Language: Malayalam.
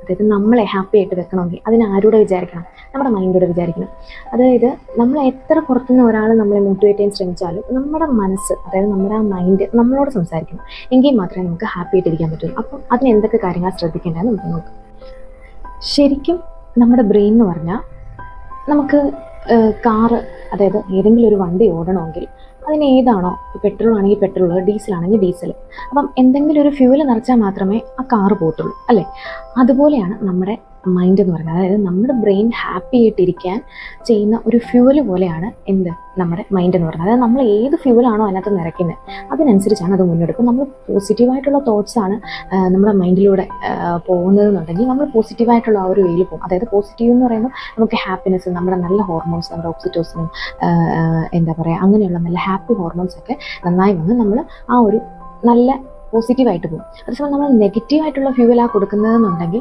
അതായത് നമ്മളെ ഹാപ്പി ആയിട്ട് വെക്കണമെങ്കിൽ അതിന് ആരോടെ വിചാരിക്കണം? നമ്മുടെ മൈൻഡോടെ വിചാരിക്കണം. അതായത് നമ്മൾ എത്ര പുറത്തുനിന്ന് ഒരാൾ നമ്മളെ മോട്ടിവേറ്റ് ചെയ്യാൻ ശ്രമിച്ചാലും നമ്മുടെ മനസ്സ്, അതായത് നമ്മുടെ ആ മൈൻഡ് നമ്മളോട് സംസാരിക്കണം. എങ്കിൽ മാത്രമേ നമുക്ക് ഹാപ്പി ആയിട്ടിരിക്കാൻ പറ്റുള്ളൂ. അപ്പം അതിന് എന്തൊക്കെ കാര്യങ്ങൾ ശ്രദ്ധിക്കേണ്ടതെന്ന് നമുക്ക് നോക്കാം. ശരിക്കും നമ്മുടെ ബ്രെയിൻ എന്ന് പറഞ്ഞാൽ നമുക്ക് കാറ്, അതായത് ഏതെങ്കിലും ഒരു വണ്ടി ഓടണമെങ്കിൽ അതിന് ഏതാണോ, പെട്രോൾ ആണെങ്കിൽ പെട്രോൾ, ഡീസലാണെങ്കിൽ ഡീസൽ, അപ്പം എന്തെങ്കിലും ഒരു ഫ്യൂവൽ നിറച്ചാൽ മാത്രമേ ആ കാറ് പോകത്തുള്ളൂ അല്ലേ? അതുപോലെയാണ് നമ്മുടെ മൈൻഡ് എന്ന് പറയുന്നത്. അതായത് നമ്മുടെ ബ്രെയിൻ ഹാപ്പി ആയിട്ടിരിക്കാൻ ചെയ്യുന്ന ഒരു ഫ്യൂവൽ പോലെയാണ് നമ്മുടെ മൈൻഡ് എന്ന് പറയുന്നത്. അതായത് നമ്മൾ ഏത് ഫ്യൂവലാണോ അതിനകത്ത് നിറയ്ക്കുന്നത് അതിനനുസരിച്ചാണ് അത് മുന്നോട്ട്. നമ്മൾ പോസിറ്റീവായിട്ടുള്ള തോട്ട്സാണ് നമ്മുടെ മൈൻഡിലൂടെ പോകുന്നതെന്നുണ്ടെങ്കിൽ നമ്മൾ പോസിറ്റീവായിട്ടുള്ള ആ ഒരു വേയിൽ പോകും. അതായത് പോസിറ്റീവ് എന്ന് പറയുമ്പോൾ നമുക്ക് ഹാപ്പിനെസ്, നമ്മുടെ നല്ല ഹോർമോൺസ്, നമ്മുടെ ഓക്സിറ്റോസിനും അങ്ങനെയുള്ള നല്ല ഹാപ്പി ഹോർമോൺസ് ഒക്കെ നന്നായി വന്ന് നമ്മൾ ആ ഒരു നല്ല പോസിറ്റീവായിട്ട് പോകും. അതേസമയം നമ്മൾ നെഗറ്റീവായിട്ടുള്ള ഫ്യൂവലാണ് കൊടുക്കുന്നതെന്നുണ്ടെങ്കിൽ